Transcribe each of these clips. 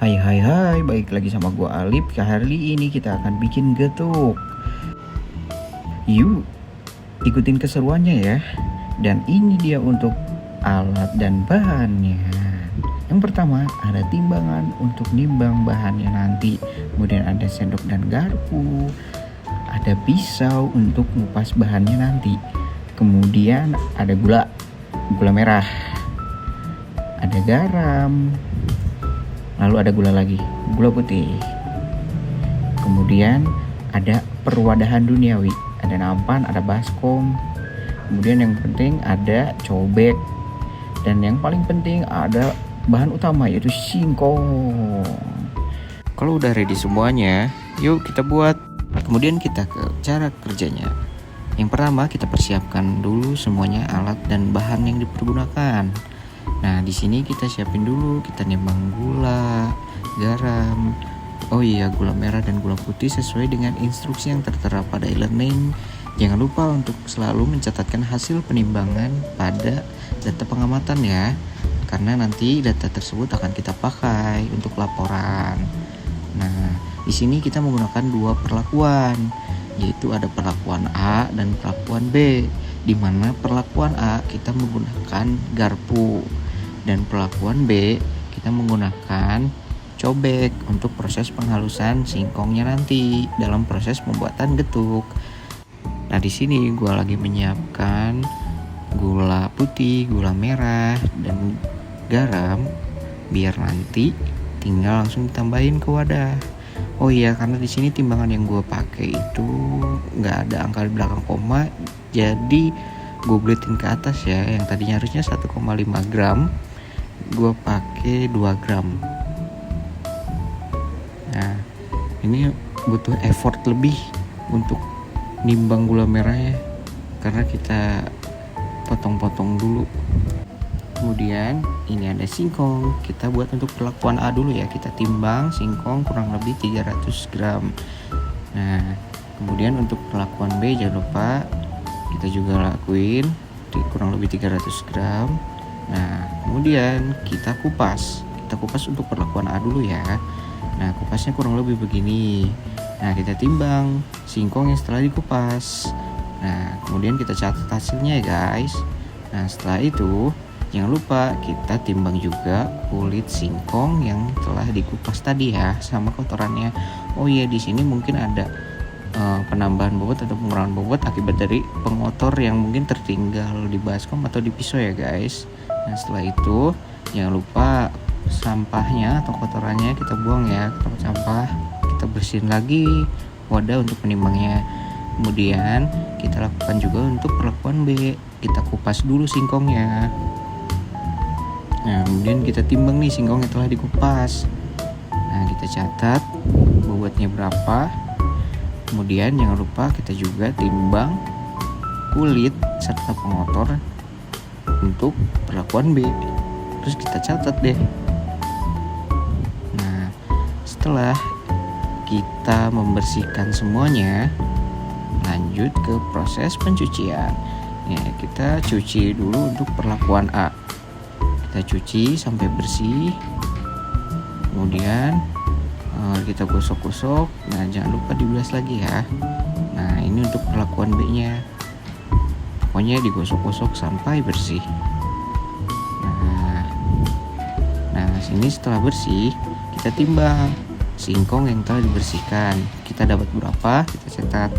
Hai, balik lagi sama gua Alip. Kali ini kita akan bikin getuk. Yuk, ikutin keseruannya ya. Dan ini dia untuk alat dan bahannya. Yang pertama ada timbangan untuk nimbang bahannya nanti. Kemudian ada sendok dan garpu. Ada pisau untuk ngupas bahannya nanti. Kemudian ada gula merah. Ada garam. Lalu ada gula lagi, gula putih. Kemudian ada perwadahan duniawi, ada nampan, ada baskom. Kemudian yang penting ada cobek. Dan yang paling penting ada bahan utama yaitu singkong. Kalau udah ready semuanya, yuk kita buat. Kemudian kita ke cara kerjanya. Yang pertama kita persiapkan dulu semuanya alat dan bahan yang dipergunakan. Nah, di sini kita siapin dulu, kita nimbang gula, garam. Oh iya, gula merah dan gula putih sesuai dengan instruksi yang tertera pada e-learning. Jangan lupa untuk selalu mencatatkan hasil penimbangan pada data pengamatan ya. Karena nanti data tersebut akan kita pakai untuk laporan. Nah, di sini kita menggunakan dua perlakuan, yaitu ada perlakuan A dan perlakuan B. Di mana perlakuan A kita menggunakan garpu. Dan perlakuan B kita menggunakan cobek untuk proses penghalusan singkongnya nanti dalam proses pembuatan getuk. Nah, di sini gua lagi menyiapkan gula putih, gula merah, dan garam biar nanti tinggal langsung ditambahin ke wadah. Oh iya, karena di sini timbangan yang gua pakai itu nggak ada angka di belakang koma, jadi gue buletin ke atas ya. Yang tadinya harusnya 1,5 gram, gue pakai 2 gram. Nah, ini butuh effort lebih untuk nimbang gula merahnya karena kita potong-potong dulu. Kemudian ini ada singkong, kita buat untuk perlakuan A dulu ya. Kita timbang singkong kurang lebih 300 gram. Nah, kemudian untuk perlakuan B jangan lupa kita juga lakuin kurang lebih 300 gram. Nah, kemudian kita kupas untuk perlakuan A dulu ya. Nah, kupasnya kurang lebih begini. Nah, kita timbang singkong yang setelah dikupas. Nah, kemudian kita catat hasilnya ya guys. Nah, setelah itu jangan lupa kita timbang juga kulit singkong yang telah dikupas tadi ya, sama kotorannya. Oh iya, di sini mungkin ada penambahan bobot atau pengurangan bobot akibat dari pengotor yang mungkin tertinggal di baskom atau di pisau ya guys. Nah, setelah itu jangan lupa sampahnya atau kotorannya kita buang ya ke tempat sampah. Kita bersihin lagi wadah untuk penimbangnya. Kemudian kita lakukan juga untuk perlakuan B. Kita kupas dulu singkongnya. Nah, kemudian kita timbang nih singkong yang telah dikupas. Nah, kita catat bobotnya berapa. Kemudian jangan lupa kita juga timbang kulit serta pengotor untuk perlakuan B. Terus kita catat deh. Nah, setelah kita membersihkan semuanya, lanjut ke proses pencucian. Ya, kita cuci dulu untuk perlakuan A. Kita cuci sampai bersih. Kemudian kita gosok-gosok. Nah, jangan lupa dibilas lagi ya. Nah, ini untuk perlakuan B-nya. Pokoknya digosok-gosok sampai bersih. Nah, sini setelah bersih, kita timbang singkong yang telah dibersihkan. Kita dapat berapa? Kita catat.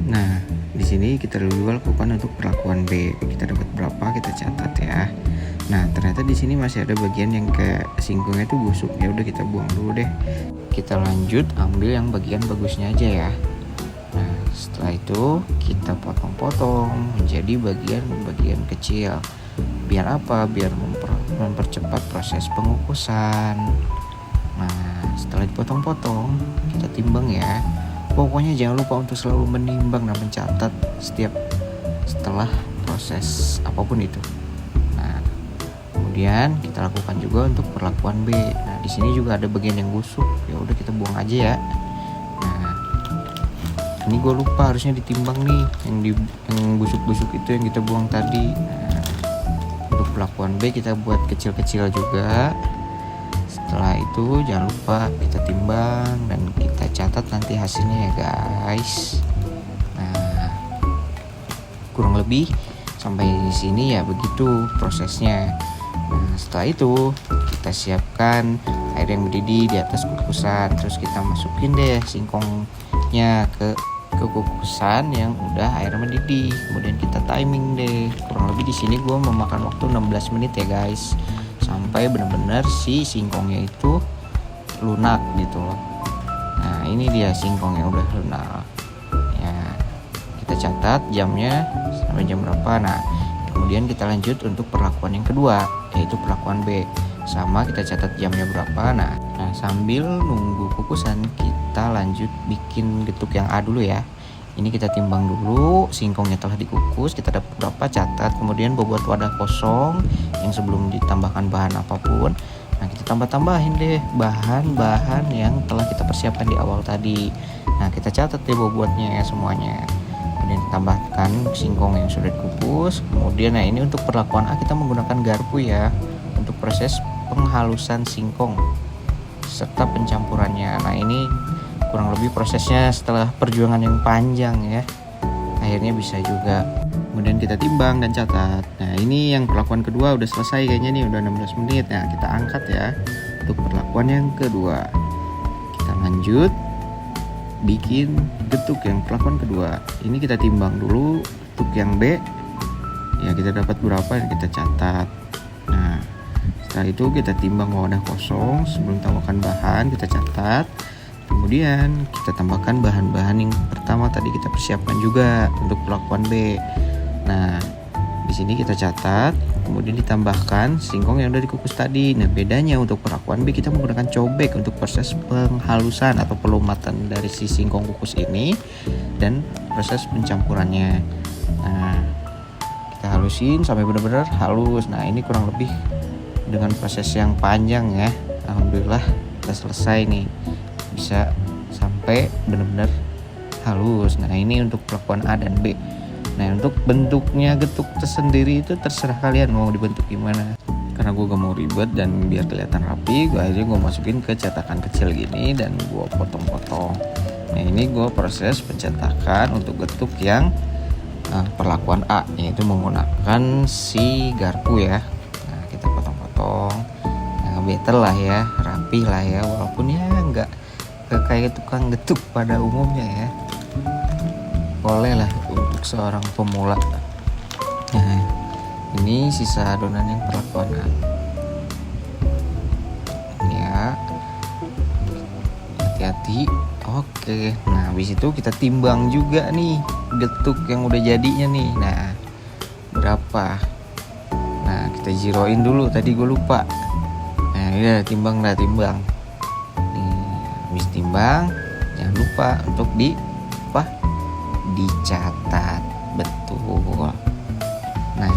Nah, di sini kita dulu lakukan untuk perlakuan B. Kita dapat berapa? Kita catat ya. Nah, ternyata di sini masih ada bagian yang kayak singkongnya itu busuk. Ya udah, kita buang dulu deh. Kita lanjut ambil yang bagian bagusnya aja ya. Nah, setelah itu kita potong-potong menjadi bagian-bagian kecil. Biar apa? Biar mempercepat proses pengukusan. Nah, setelah dipotong-potong, kita timbang ya. Pokoknya jangan lupa untuk selalu menimbang dan mencatat setelah proses apapun itu. Nah, kemudian kita lakukan juga untuk perlakuan B. Nah, di sini juga ada bagian yang busuk. Ya udah, kita buang aja ya. Nah, ini gue lupa harusnya ditimbang nih yang busuk-busuk itu yang kita buang tadi. Nah, untuk perlakuan B kita buat kecil-kecil juga. itu jangan lupa kita timbang dan kita catat nanti hasilnya ya guys. Nah, kurang lebih sampai di sini ya begitu prosesnya. Nah, setelah itu kita siapkan air yang mendidih di atas kukusan, terus kita masukin deh singkongnya ke kukusan yang udah air mendidih. Kemudian kita timing deh. Kurang lebih di sini gue memakan waktu 16 menit ya guys, sampai benar-benar si singkongnya itu lunak gitu loh. Nah, ini dia singkongnya udah lunak. Ya, kita catat jamnya sampai jam berapa. Nah, kemudian kita lanjut untuk perlakuan yang kedua, yaitu perlakuan B. Sama, kita catat jamnya berapa. Nah, sambil nunggu kukusan kita lanjut bikin getuk yang A dulu ya. Ini kita timbang dulu, singkongnya telah dikukus, kita dapat berapa, catat. Kemudian buat wadah kosong yang sebelum ditambahkan bahan apapun. Nah, kita tambah-tambahin deh bahan-bahan yang telah kita persiapkan di awal tadi. Nah, kita catat deh bobotnya ya semuanya. Kemudian tambahkan singkong yang sudah dikukus. Kemudian nah ini untuk perlakuan A kita menggunakan garpu ya, untuk proses penghalusan singkong serta pencampurannya. Nah, ini kurang lebih prosesnya setelah perjuangan yang panjang ya, akhirnya bisa juga. Kemudian kita timbang dan catat. Nah, ini yang perlakuan kedua udah selesai kayaknya nih, udah 16 menit. Nah, kita angkat ya untuk perlakuan yang kedua. Kita lanjut bikin getuk yang perlakuan kedua. Ini kita timbang dulu untuk yang B ya, kita dapat berapa yang kita catat. Nah, setelah itu kita timbang wadah kosong sebelum tambahkan bahan, kita catat. Kemudian kita tambahkan bahan-bahan yang pertama tadi kita persiapkan juga untuk perlakuan B. Nah, di sini kita catat, kemudian ditambahkan singkong yang udah dikukus tadi. Nah, bedanya untuk perlakuan B kita menggunakan cobek untuk proses penghalusan atau pelumatan dari si singkong kukus ini dan proses pencampurannya. Nah, kita halusin sampai benar-benar halus. Nah, ini kurang lebih dengan proses yang panjang ya. Alhamdulillah kita selesai nih, bisa sampai benar-benar halus. Nah, ini untuk perlakuan A dan B. Nah, untuk bentuknya getuk tersendiri itu terserah kalian mau dibentuk gimana. Karena gue gak mau ribet dan biar kelihatan rapi, gue masukin ke cetakan kecil gini dan gue potong-potong. Nah, ini gue proses pencetakan untuk getuk yang perlakuan A, yaitu menggunakan si garpu ya. Nah, kita potong-potong. Nah, better lah ya, rapi lah ya, walaupun ya nggak kayak tukang getuk pada umumnya ya. Boleh lah untuk seorang pemula. Nah, ini sisa adonan yang perlakuan A. Ya, hati-hati. Oke, nah habis itu kita timbang juga nih getuk yang udah jadinya nih. Nah, berapa? Nah, kita zeroin dulu, tadi gue lupa. Nah, ya timbang. Nih, habis timbang jangan lupa untuk dicatat betul. Nah,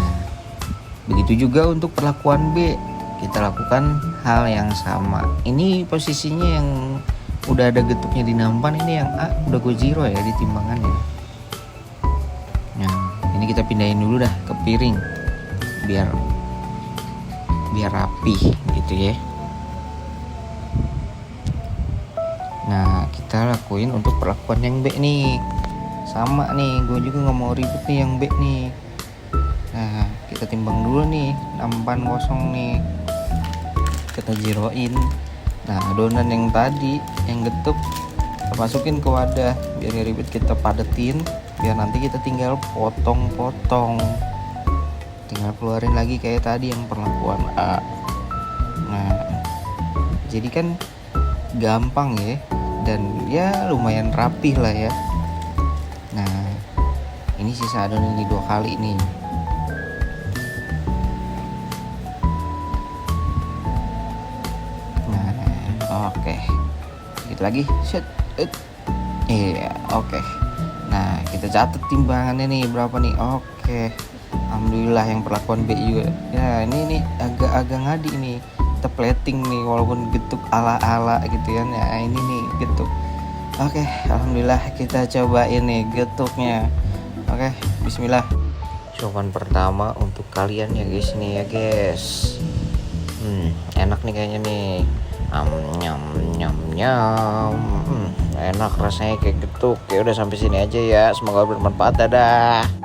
begitu juga untuk perlakuan B, kita lakukan hal yang sama. Ini posisinya yang udah ada getuknya di nampan, ini yang A udah gue zero ya di timbangannya. Nah, ini kita pindahin dulu dah ke piring biar rapi gitu ya. Nah, kita lakuin untuk perlakuan yang B nih. Sama nih, gue juga gak mau ribet nih yang B nih. Nah, kita timbang dulu nih, nampan kosong nih, kita zeroin. Nah, adonan yang tadi, yang getuk, kita masukin ke wadah, biar gak ribet kita padetin, biar nanti kita tinggal potong-potong. Tinggal keluarin lagi kayak tadi yang perlakuan A. Nah, jadi kan gampang ya, dan ya lumayan rapih lah ya. Nah, ini sisa adonan ini 2 kali nih. Nah, oke. Sedikit lagi. Set. Iya, oke. Nah, kita catat timbangannya nih berapa nih. Oke. Alhamdulillah yang perlakuan B juga. Ya, ini agak ngadi nih. Kita plating nih walaupun getuk ala-ala gitu kan. Ya, ini nih getuk. Oke, alhamdulillah kita coba ini getuknya. Oke, bismillah. Coban pertama untuk kalian ya guys nih ya guys. Enak nih kayaknya nih. Nyam nyam nyam. Enak rasanya kayak gitu. Oke, udah sampai sini aja ya. Semoga bermanfaat. Dadah.